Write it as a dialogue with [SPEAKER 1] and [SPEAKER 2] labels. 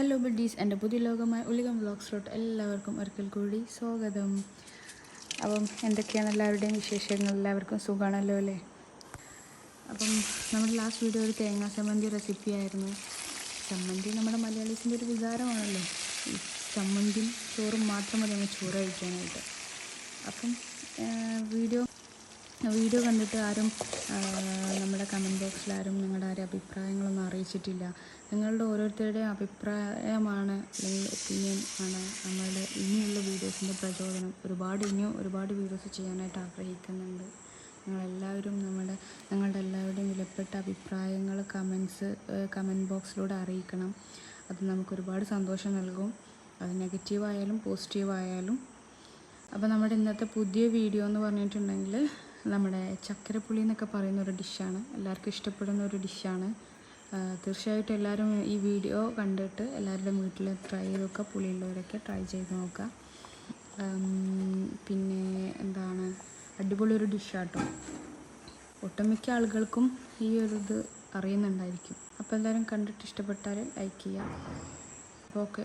[SPEAKER 1] Hello buddies, എൻ്റെ പുതിയ ലോകമായ ഉലികം വ്ളോഗ്സിലോട്ട് എല്ലാവർക്കും ഒരിക്കൽ കൂടി സ്വാഗതം. അപ്പം എന്തൊക്കെയാണ് എല്ലാവരുടെയും വിശേഷങ്ങൾ? എല്ലാവർക്കും സുഖമാണല്ലോ അല്ലേ? അപ്പം നമ്മുടെ ലാസ്റ്റ് വീഡിയോ ഒരു തേങ്ങാ ചമ്മന്തി റെസിപ്പി ആയിരുന്നു. ചമ്മന്തി നമ്മുടെ മലയാളീസിൻ്റെ ഒരു വികാരമാണല്ലോ. ഈ ചമ്മന്തിയും ചോറും മാത്രം മതി നമ്മൾ ചോറ് കഴിക്കാനായിട്ട്. അപ്പം വീഡിയോ കണ്ടിട്ട് ആരും നമ്മുടെ കമൻറ്റ് ബോക്സിൽ ആരും നിങ്ങളുടെ ആരും അഭിപ്രായങ്ങളൊന്നും അറിയിച്ചിട്ടില്ല. നിങ്ങളുടെ ഓരോരുത്തരുടെയും അഭിപ്രായമാണ് അല്ലെങ്കിൽ ഒപ്പീനിയൻ ആണ് നമ്മളുടെ ഇനിയുള്ള വീഡിയോസിൻ്റെ പ്രചോദനം. ഇനിയും ഒരുപാട് വീഡിയോസ് ചെയ്യാനായിട്ട് ആഗ്രഹിക്കുന്നുണ്ട്. നിങ്ങളെല്ലാവരും നിങ്ങളുടെ എല്ലാവരുടെയും വിലപ്പെട്ട അഭിപ്രായങ്ങൾ കമൻറ്റ് ബോക്സിലൂടെ അറിയിക്കണം. അത് നമുക്കൊരുപാട് സന്തോഷം നൽകും. അത് നെഗറ്റീവായാലും പോസിറ്റീവായാലും. അപ്പോൾ നമ്മുടെ ഇന്നത്തെ പുതിയ വീഡിയോ എന്ന് പറഞ്ഞിട്ടുണ്ടെങ്കിൽ നമ്മുടെ ചക്കരപ്പുളി എന്നൊക്കെ പറയുന്ന ഒരു ഡിഷാണ്. എല്ലാവർക്കും ഇഷ്ടപ്പെടുന്ന ഒരു ഡിഷാണ്. തീർച്ചയായിട്ടും എല്ലാവരും ഈ വീഡിയോ കണ്ടിട്ട് എല്ലാവരുടെയും വീട്ടിൽ ട്രൈ ചെയ്ത് നോക്കുക. പുളിയുള്ളവരൊക്കെ ട്രൈ ചെയ്ത് നോക്കുക. പിന്നെ എന്താണ്, അടിപൊളി ഒരു ഡിഷാട്ടോ. ഒട്ടുമിക്ക ആളുകൾക്കും ഈ ഒരു ഇത് അറിയുന്നുണ്ടായിരിക്കും. അപ്പോൾ എല്ലാവരും കണ്ടിട്ട് ഇഷ്ടപ്പെട്ടാൽ ലൈക്ക് ചെയ്യുക. അപ്പോൾ ഓക്കെ.